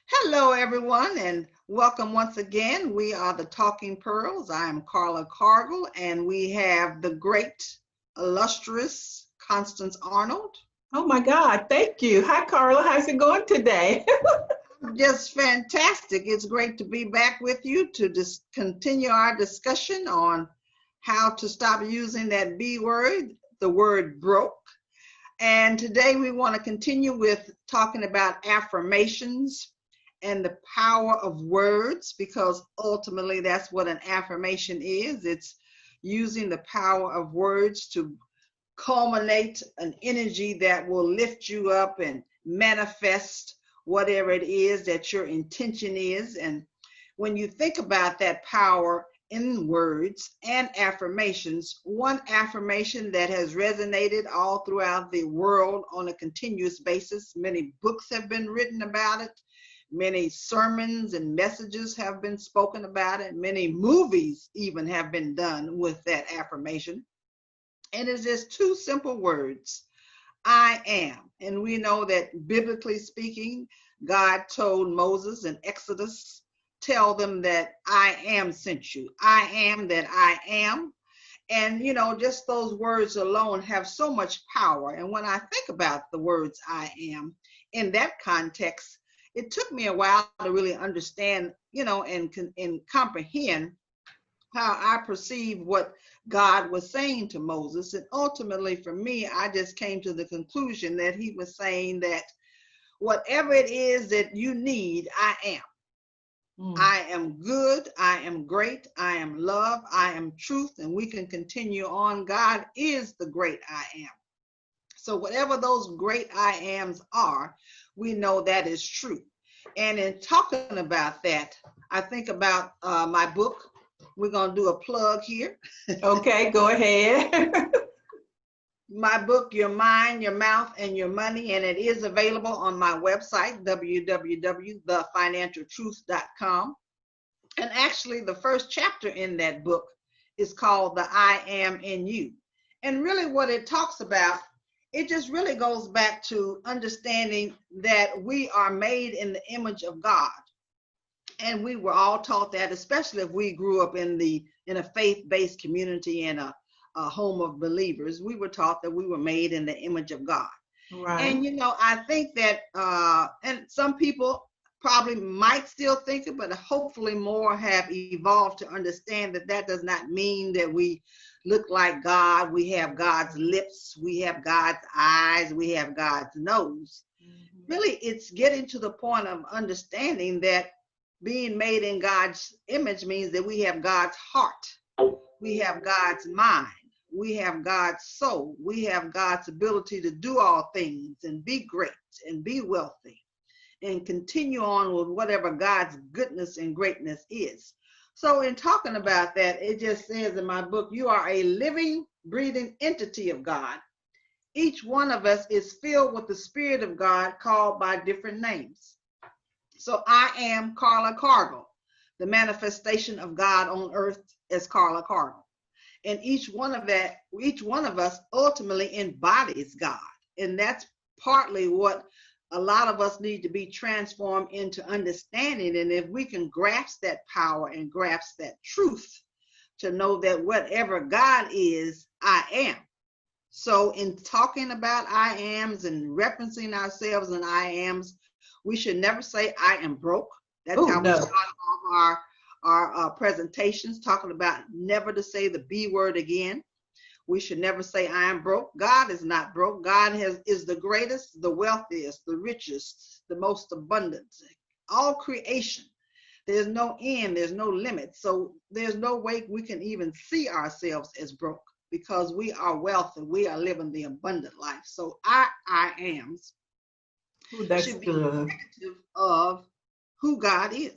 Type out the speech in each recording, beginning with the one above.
Hello, everyone, and welcome once again. We are the Talking Pearls. I am Carla Cargill, and we have the great, illustrious Constance Arnold. Oh my God, thank you. Hi, Carla. How's it going today? Just fantastic. It's great to be back with you to just continue our discussion on how to stop using that B word, the word broke. And today we want to continue with talking about affirmations and the power of words, because ultimately that's what an affirmation is. It's using the power of words to culminate an energy that will lift you up and manifest whatever it is that your intention is. And when you think about that power in words and affirmations, one affirmation that has resonated all throughout the world on a continuous basis, many books have been written about it, many sermons and messages have been spoken about it, many movies even have been done with that affirmation. And it's just two simple words: I am. And we know that biblically speaking, God told Moses in Exodus, tell them that I am sent you. I am that I am. And, just those words alone have so much power. And when I think about the words I am in that context, it took me a while to really understand, and comprehend how I perceived what God was saying to Moses. And ultimately, for me, I just came to the conclusion that he was saying that whatever it is that you need, I am. I am good, I am great, I am love, I am truth, and we can continue on. God is the great I am. So whatever those great I ams are, we know that is true. And in talking about that, I think about my book. We're going to do a plug here. Okay, go ahead. My book, Your Mind, Your Mouth, and Your Money, and it is available on my website, www.thefinancialtruth.com. And actually, the first chapter in that book is called The I Am in You. And really what it talks about, it just really goes back to understanding that we are made in the image of God. And we were all taught that, especially if we grew up in a faith-based community and a home of believers. We were taught that we were made in the image of God. Right. And, I think that, and some people probably might still think it, but hopefully more have evolved to understand that that does not mean that we look like God. We have God's lips, we have God's eyes, we have God's nose. Really, it's getting to the point of understanding that being made in God's image means that we have God's heart, we have God's mind, we have God's soul, we have God's ability to do all things and be great and be wealthy and continue on with whatever God's goodness and greatness is. So in talking about that, it just says in my book, you are a living, breathing entity of God. Each one of us is filled with the Spirit of God, called by different names. So I am Carla Cargill, the manifestation of God on earth as Carla Cargill. And each one of us ultimately embodies God. And that's partly what a lot of us need to be transformed into understanding. And if we can grasp that power and grasp that truth to know that whatever God is, I am. So in talking about I ams and referencing ourselves in I ams, we should never say I am broke. That's how we start off our presentations, talking about never to say the B word again. We should never say I am broke. God is not broke. God is the greatest, the wealthiest, the richest, the most abundant. All creation. There's no end, there's no limit. So there's no way we can even see ourselves as broke, because we are wealthy. We are living the abundant life. So I ams should be indicative of who God is.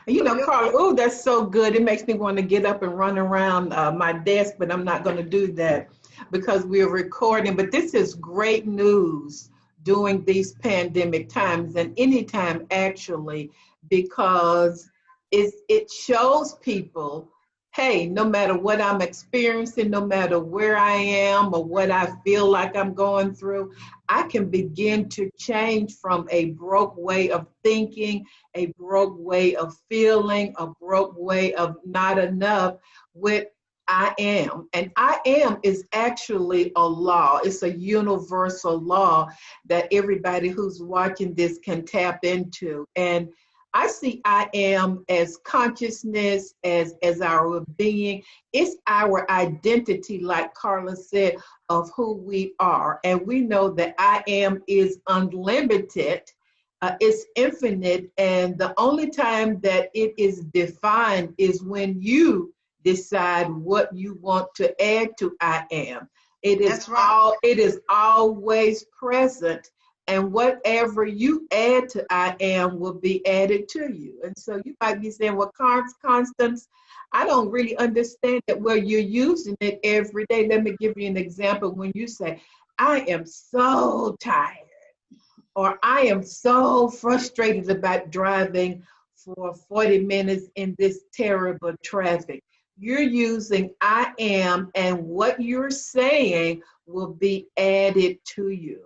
Carla, oh, that's so good. It makes me want to get up and run around my desk, but I'm not going to do that because we're recording. But this is great news during these pandemic times, and anytime actually, because it shows people, hey, no matter what I'm experiencing, no matter where I am or what I feel like I'm going through, I can begin to change from a broke way of thinking, a broke way of feeling, a broke way of not enough with I am. And I am is actually a law. It's a universal law that everybody who's watching this can tap into. And I see I am as consciousness, as our being. It's our identity, like Carla said, of who we are. And we know that I am is unlimited, it's infinite. And the only time that it is defined is when you decide what you want to add to I am. That's right. It is always present. And whatever you add to I am will be added to you. And so you might be saying, well, Constance, I don't really understand that. Well, you're using it every day. Let me give you an example. When you say, I am so tired, or I am so frustrated about driving for 40 minutes in this terrible traffic. You're using I am, and what you're saying will be added to you.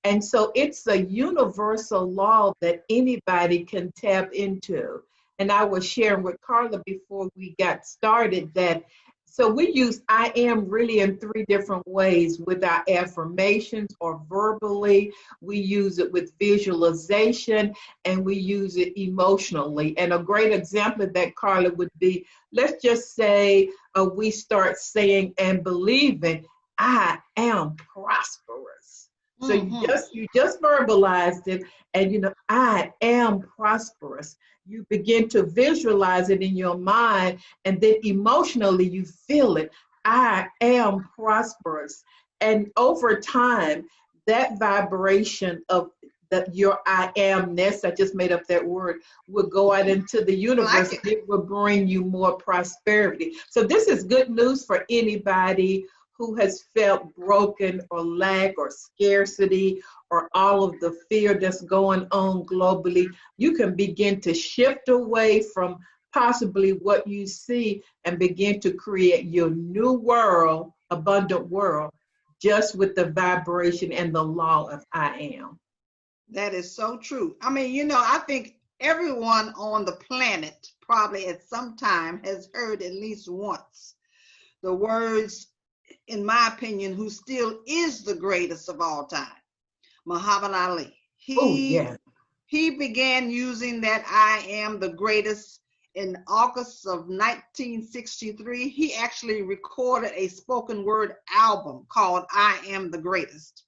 And so it's a universal law that anybody can tap into. And I was sharing with Carla before we got started that, so we use I am really in three different ways: with our affirmations or verbally, we use it with visualization, and we use it emotionally. And a great example of that, Carla, would be, let's just say we start saying and believing, I am prosperous. So you just verbalized it, and I am prosperous. You begin to visualize it in your mind, and then emotionally you feel it. I am prosperous. And over time, that vibration of your I amness, I just made up that word, will go out into the universe. Like it will bring you more prosperity. So this is good news for anybody who has felt broken or lack or scarcity or all of the fear that's going on globally. You can begin to shift away from possibly what you see and begin to create your new world, abundant world, just with the vibration and the law of I am. That is so true. I mean, I think everyone on the planet probably at some time has heard at least once the words, in my opinion, who still is the greatest of all time, Muhammad Ali. He began using that I am the greatest in August of 1963. He actually recorded a spoken word album called I Am the Greatest.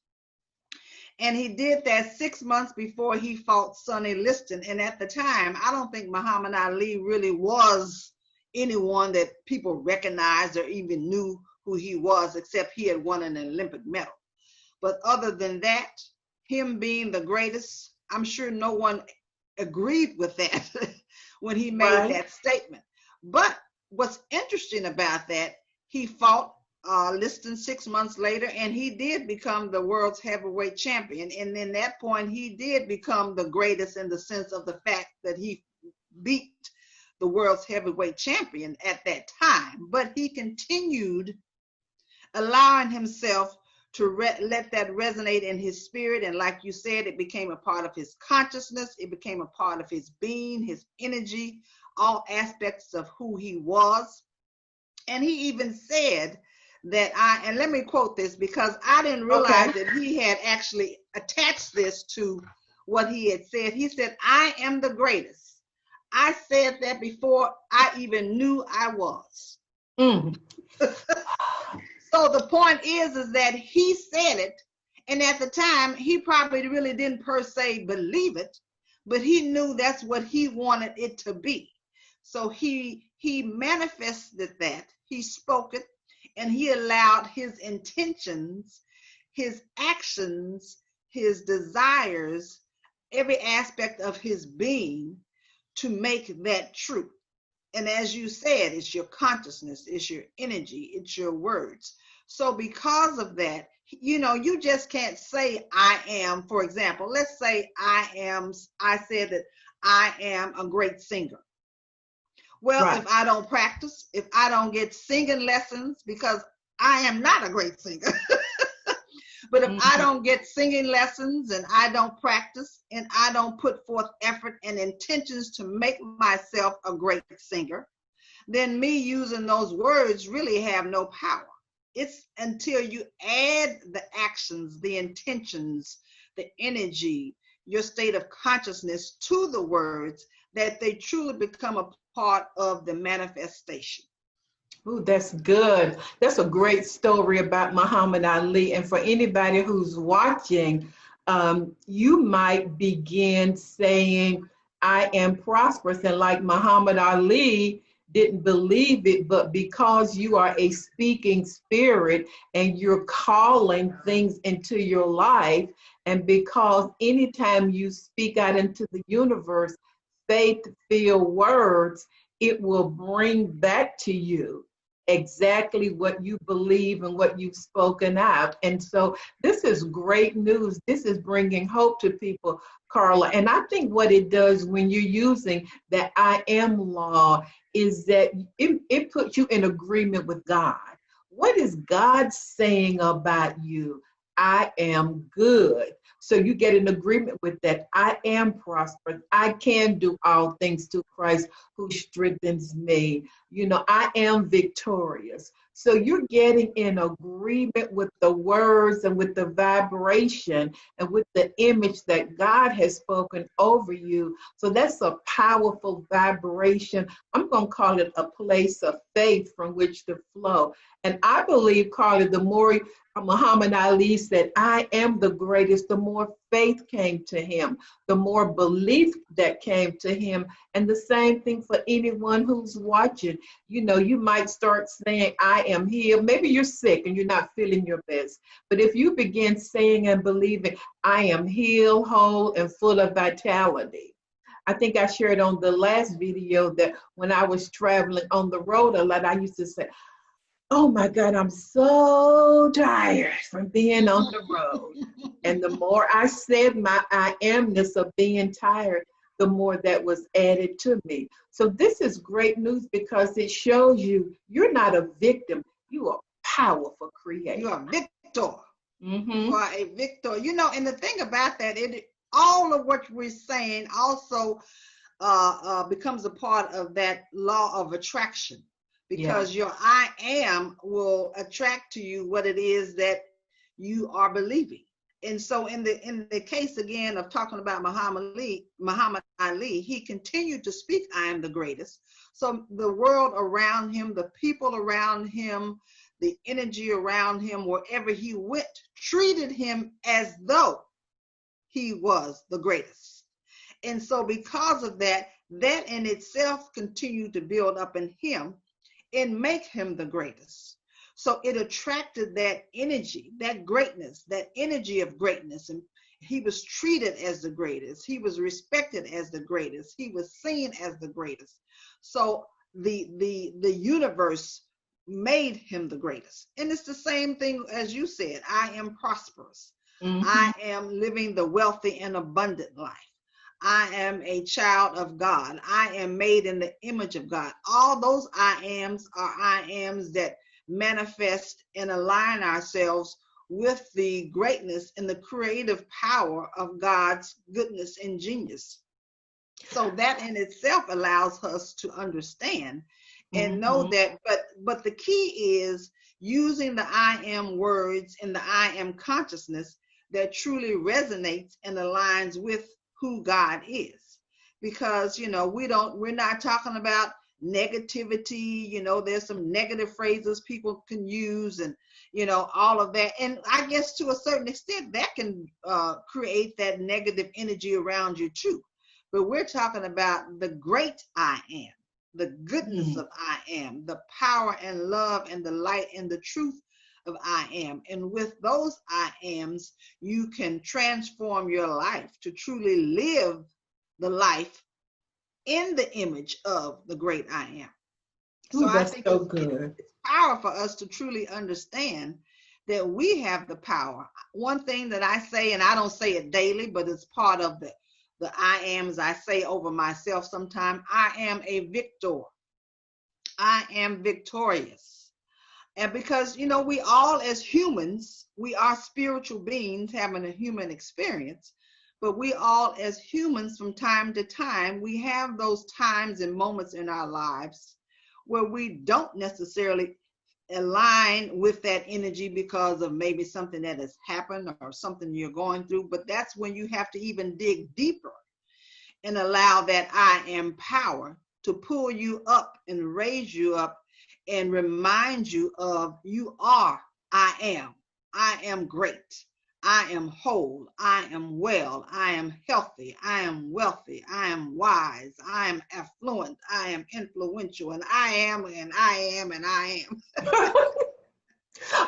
And he did that 6 months before he fought Sonny Liston. And at the time, I don't think Muhammad Ali really was anyone that people recognized or even knew who he was, except he had won an Olympic medal. But other than that, him being the greatest, I'm sure no one agreed with that when he made that statement. But what's interesting about that, he fought Liston 6 months later, and he did become the world's heavyweight champion. And then that point, he did become the greatest in the sense of the fact that he beat the world's heavyweight champion at that time. But he continued allowing himself to let that resonate in his spirit. And like you said, it became a part of his consciousness. It became a part of his being, his energy, all aspects of who he was. And he even said that and let me quote this because I didn't realize that he had actually attached this to what he had said. He said, I am the greatest. I said that before I even knew I was. So the point is that he said it, and at the time, he probably really didn't per se believe it, but he knew that's what he wanted it to be. So he manifested that, he spoke it, and he allowed his intentions, his actions, his desires, every aspect of his being to make that true. And as you said, it's your consciousness, it's your energy, it's your words. So because of that, you just can't say I am. For example, let's say I said that I am a great singer. Well, if I don't practice, if I don't get singing lessons, because I am not a great singer, But if I Mhm. don't get singing lessons and I don't practice and I don't put forth effort and intentions to make myself a great singer, then me using those words really have no power. It's until you add the actions, the intentions, the energy, your state of consciousness to the words that they truly become a part of the manifestation. Ooh, that's good. That's a great story about Muhammad Ali. And for anybody who's watching, you might begin saying, I am prosperous. And like Muhammad Ali didn't believe it, but because you are a speaking spirit and you're calling things into your life, and because anytime you speak out into the universe, faith-filled words, it will bring back to you exactly what you believe and what you've spoken out. And so this is great news. This is bringing hope to people, Carla. And I think what it does when you're using that I am law is that it puts you in agreement with God. What is God saying about you? I am good. So you get in agreement with that. I am prosperous. I can do all things through Christ who strengthens me. You know, I am victorious. So you're getting in agreement with the words and with the vibration and with the image that God has spoken over you. So that's a powerful vibration. I'm going to call it a place of faith from which to flow. And I believe, Carla, the more Muhammad Ali said, I am the greatest, the more faith came to him, the more belief that came to him. And the same thing for anyone who's watching. You know, you might start saying, I am healed. Maybe you're sick and you're not feeling your best. But if you begin saying and believing, I am healed, whole, and full of vitality. I think I shared on the last video that when I was traveling on the road a lot, I used to say, oh my God, I'm so tired from being on the road. And the more I said my I amness of being tired, the more that was added to me. So this is great news because it shows you you're not a victim. You are a powerful creator. You are a victor. Mm-hmm. You are a victor. You know, and the thing about that, all of what we're saying also becomes a part of that law of attraction, because your I am will attract to you what it is that you are believing. And so in the case again of talking about Muhammad Ali, he continued to speak, I am the greatest. So the world around him, the people around him, the energy around him, wherever he went, treated him as though he was the greatest. And so because of that, that in itself continued to build up in him and make him the greatest. So it attracted that energy, that greatness, that energy of greatness. And he was treated as the greatest. He was respected as the greatest. He was seen as the greatest. So the universe made him the greatest. And it's the same thing as you said, I am prosperous. Mm-hmm. I am living the wealthy and abundant life. I am a child of God. I am made in the image of God. All those I ams are I ams that manifest and align ourselves with the greatness and the creative power of God's goodness and genius. So that in itself allows us to understand and know that, but the key is using the I am words and the I am consciousness that truly resonates and aligns with who God is. Because, you know, we're not talking about negativity. You know, there's some negative phrases people can use and, you know, all of that. And I guess to a certain extent that can create that negative energy around you too. But we're talking about the great I am, the goodness of I am, the power and love and the light and the truth of I am. And with those I ams, you can transform your life to truly live the life in the image of the great I am. So that's, I think so good. It's powerful for us to truly understand that we have the power. One thing that I say, and I don't say it daily, but it's part of the I ams I say over myself sometimes, I am a victor. I am victorious. And because, you know, we all as humans, we are spiritual beings having a human experience, but we all as humans from time to time, we have those times and moments in our lives where we don't necessarily align with that energy because of maybe something that has happened or something you're going through. But that's when you have to even dig deeper and allow that I am power to pull you up and raise you up and remind you of you are, I am great, I am whole, I am well, I am healthy, I am wealthy, I am wise, I am affluent, I am influential, and I am, and I am, and I am.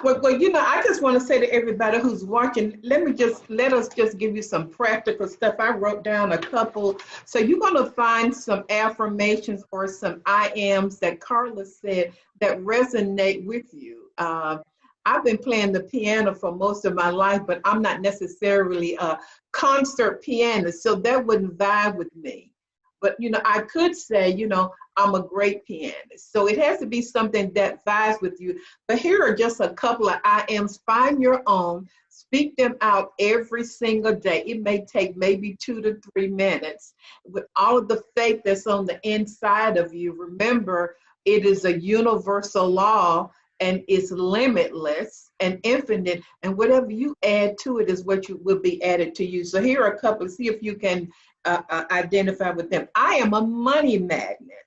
Well, you know, I just want to say to everybody who's watching, let us just give you some practical stuff. I wrote down a couple. So you're going to find some affirmations or some I ams that Carla said that resonate with you. I've been playing the piano for most of my life, but I'm not necessarily a concert pianist, so that wouldn't vibe with me. But, you know, I could say, you know, I'm a great pianist. So it has to be something that vibes with you. But here are just a couple of I ams. Find your own. Speak them out every single day. It may take maybe 2 to 3 minutes. With all of the faith that's on the inside of you, remember, it is a universal law and it's limitless and infinite. And whatever you add to it is what you will be added to you. So here are a couple. See if you can identify with them. I am a money magnet.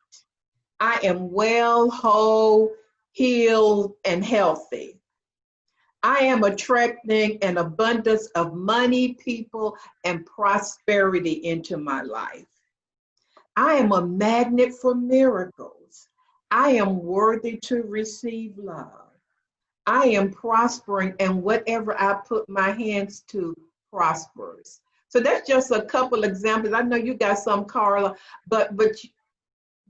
I am well, whole, healed, and healthy. I am attracting an abundance of money, people, and prosperity into my life. I am a magnet for miracles. I am worthy to receive love. I am prospering, and whatever I put my hands to prospers. So that's just a couple examples. I know you got some, Carla, but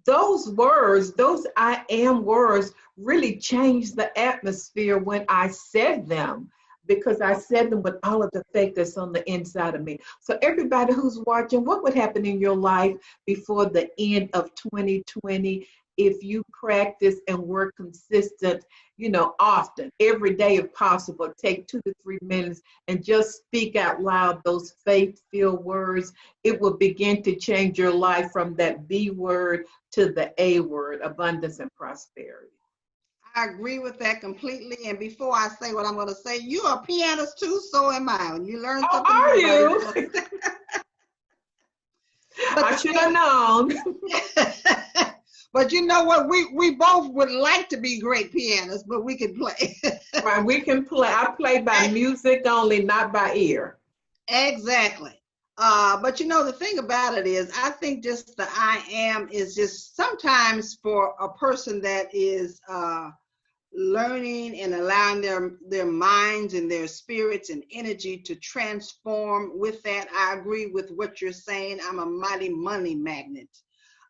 those words, those I am words really changed the atmosphere when I said them, because I said them with all of the faith that's on the inside of me. So everybody who's watching, what would happen in your life before the end of 2020 if you practice and work consistent, you know, often, every day if possible? Take 2 to 3 minutes and just speak out loud those faith-filled words. It will begin to change your life from that B word to the A word, abundance and prosperity. I agree with that completely. And before I say what I'm going to say, you're a pianist too, so am I. When you learn Oh, something are new, you? I should have known. But you know what? We both would like to be great pianists, but we can play. Right, we can play. I play by music only, not by ear. Exactly. But you know, the thing about it is, I think just the I am is just sometimes for a person that is learning and allowing their minds and their spirits and energy to transform with that. I agree with what you're saying. I'm a mighty money magnet.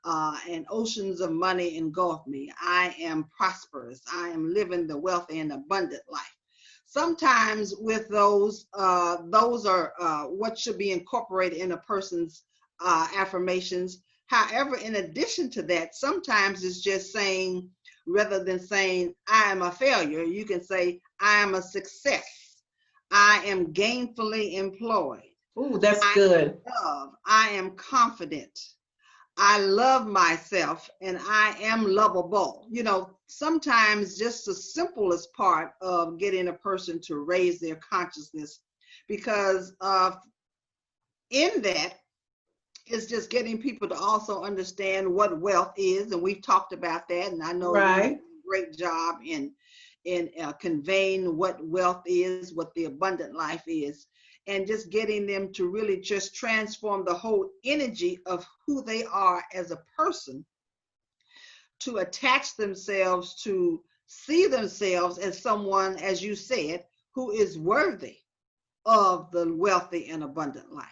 And oceans of money engulf me. I am prosperous. I am living the wealthy and abundant life. Sometimes with those are what should be incorporated in a person's affirmations. However, in addition to that, sometimes it's just saying, rather than saying I am a failure, you can say I am a success. I am gainfully employed. Ooh, that's good. I am confident. I love myself and I am lovable. You know, sometimes just the simplest part of getting a person to raise their consciousness, because in that is just getting people to also understand what wealth is. And we've talked about that. And I know you did a great job in conveying what wealth is, what the abundant life is, and just getting them to really just transform the whole energy of who they are as a person, to attach themselves, to see themselves as someone, as you said, who is worthy of the wealthy and abundant life.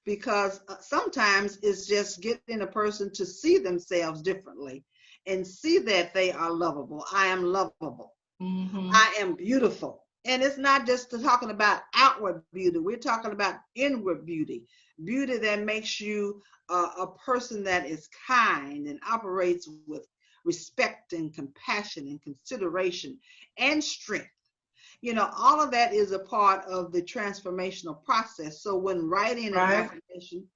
Because sometimes it's just getting a person to see themselves differently and see that they are lovable. I am lovable. Mm-hmm. I am beautiful. And it's not just talking about outward beauty. We're talking about inward beauty, beauty that makes you a person that is kind and operates with respect and compassion and consideration and strength. All of that is a part of the transformational process. So when writing an Right. affirmation,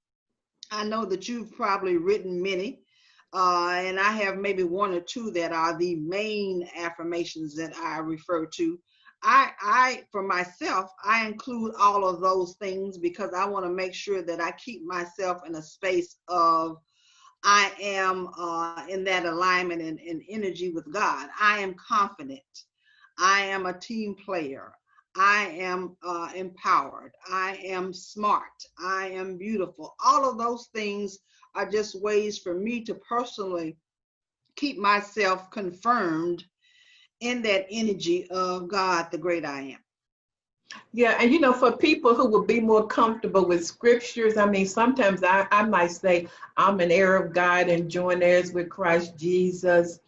I know that you've probably written many, and I have maybe one or two that are the main affirmations that I refer to. For myself, I include all of those things because I want to make sure that I keep myself in a space of I am in that alignment and energy with God. I am confident. I am a team player. I am empowered. I am smart. I am beautiful. All of those things are just ways for me to personally keep myself confirmed in that energy of God, the great I am. Yeah, and for people who would be more comfortable with scriptures, I mean, sometimes I might say, I'm an heir of God and joint heirs with Christ Jesus.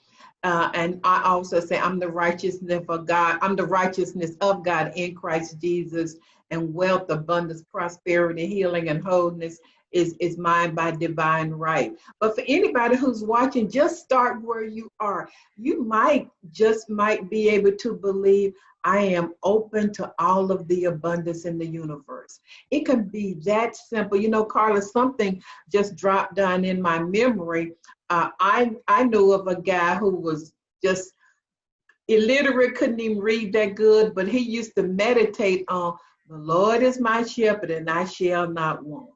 And I also say, I'm the righteousness of God. I'm the righteousness of God in Christ Jesus, and wealth, abundance, prosperity, healing, and wholeness is mine by divine right. But for anybody who's watching, just start where you are. You might be able to believe, I am open to all of the abundance in the universe. It can be that simple. Carla, something just dropped down in my memory. I know of a guy who was just illiterate, couldn't even read that good, but he used to meditate on, the Lord is my shepherd and I shall not want.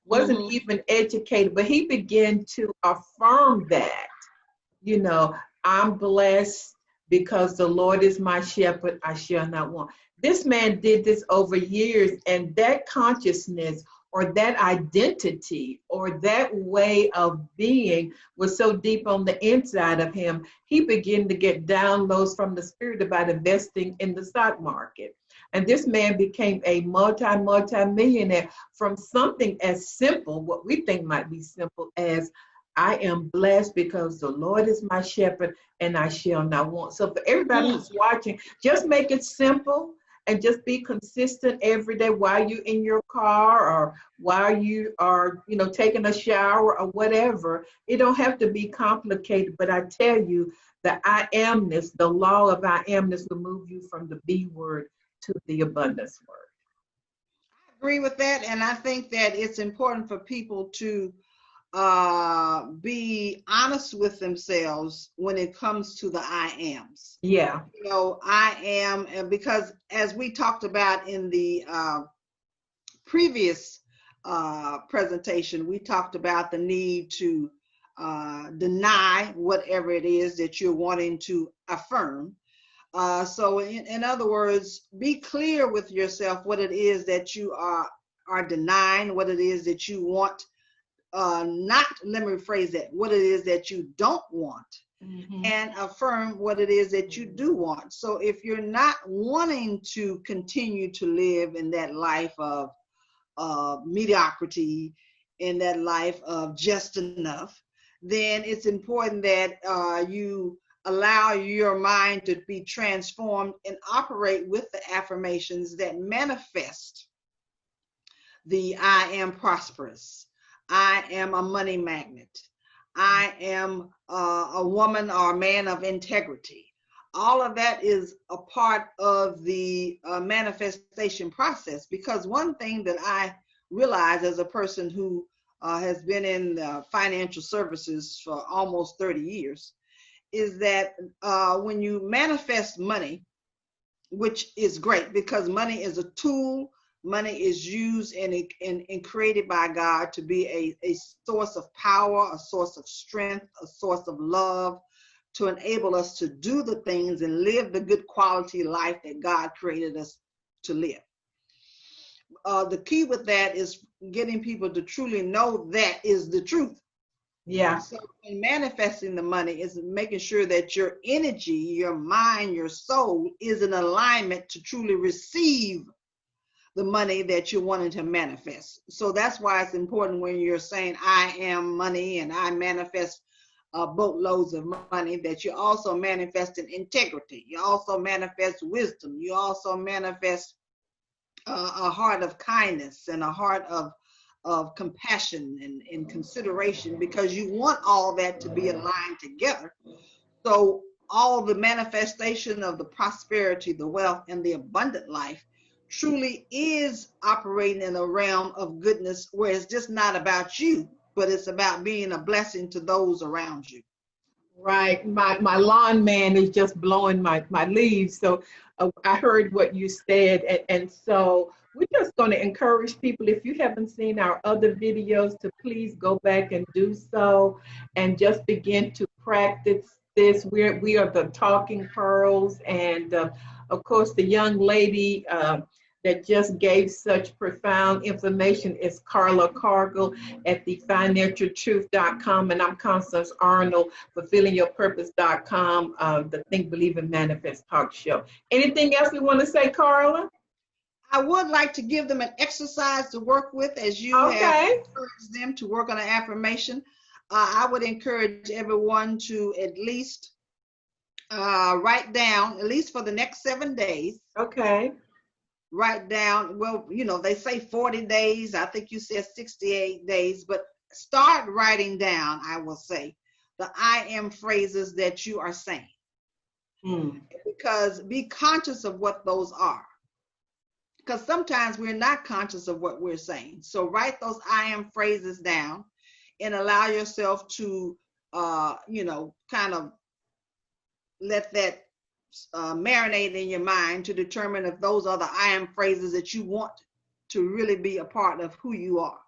Wasn't even educated, but he began to affirm that, I'm blessed because the Lord is my shepherd, I shall not want. This man did this over years, and that consciousness or that identity or that way of being was so deep on the inside of him, he began to get downloads from the Spirit about investing in the stock market. And this man became a multi-millionaire from something as simple, what we think might be simple, as I am blessed because the Lord is my shepherd and I shall not want. So for everybody who's watching, just make it simple and just be consistent every day while you're in your car or while you are, taking a shower or whatever. It don't have to be complicated, but I tell you, the I amness, the law of I amness will move you from the B word to the abundance word. I agree with that, and I think that it's important for people to be honest with themselves when it comes to the I ams. Yeah. I am, because as we talked about in the previous presentation, we talked about the need to deny whatever it is that you're wanting to affirm. So in other words, be clear with yourself what it is that you are denying, what it is that you want. Let me rephrase that, what it is that you don't want, and affirm what it is that you do want. So if you're not wanting to continue to live in that life of mediocrity, in that life of just enough, then it's important that you allow your mind to be transformed and operate with the affirmations that manifest the I am prosperous. I am a money magnet. I am a woman or a man of integrity. All of that is a part of the manifestation process, because one thing that I realize as a person who has been in financial services for almost 30 years is that when you manifest money, which is great because money is a tool. Money is used and created by God to be a source of power, a source of strength, a source of love, to enable us to do the things and live the good quality life that God created us to live. The key with that is getting people to truly know that is the truth. Yeah. So in manifesting the money is making sure that your energy, your mind, your soul is in alignment to truly receive the money that you're wanting to manifest. So that's why it's important when you're saying I am money and I manifest boatloads of money, that you also manifest in integrity. You also manifest wisdom. You also manifest a heart of kindness and a heart of of compassion and consideration, because you want all that to be aligned together. So all the manifestation of the prosperity, the wealth, and the abundant life truly is operating in a realm of goodness where it's just not about you, but it's about being a blessing to those around you. Right. My lawn man is just blowing my leaves. So I heard what you said. And so we're just going to encourage people, if you haven't seen our other videos, to please go back and do so and just begin to practice this. We are the Talking Pearls. And of course, the young lady that just gave such profound information is Carla Cargill at thefinancialtruth.com, and I'm Constance Arnold, fulfillingyourpurpose.com, the Think, Believe, and Manifest talk show. Anything else we want to say, Carla? I would like to give them an exercise to work with, as you have encouraged them to work on an affirmation. I would encourage everyone to at least write down, at least for the next 7 days. Okay. Write down, well, they say 40 days. I think you said 68 days, but start writing down, I will say, the I am phrases that you are saying. Because be conscious of what those are. Because sometimes we're not conscious of what we're saying. So write those I am phrases down and allow yourself to, kind of let that marinate in your mind to determine if those are the I am phrases that you want to really be a part of who you are.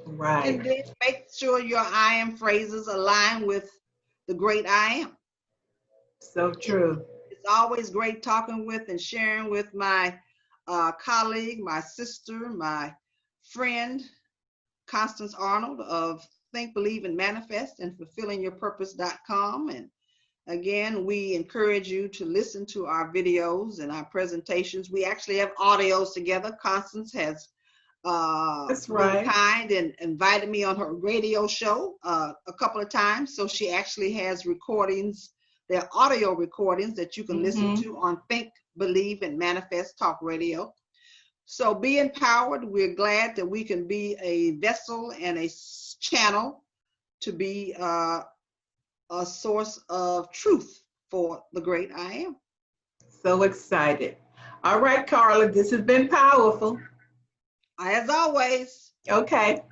Right. And then make sure your I am phrases align with the great I am. So true. It's always great talking with and sharing with my colleague, my sister, my friend, Constance Arnold of Think, Believe, and Manifest and fulfillingyourpurpose.com. And again, we encourage you to listen to our videos and our presentations. We actually have audios together. Constance has been kind and invited me on her radio show a couple of times. So she actually has recordings. They're audio recordings that you can listen to on Think, Believe, and Manifest Talk Radio. So be empowered. We're glad that we can be a vessel and a channel to be a source of truth for the great I am. So excited. All right, Carla, this has been powerful. As always. Okay.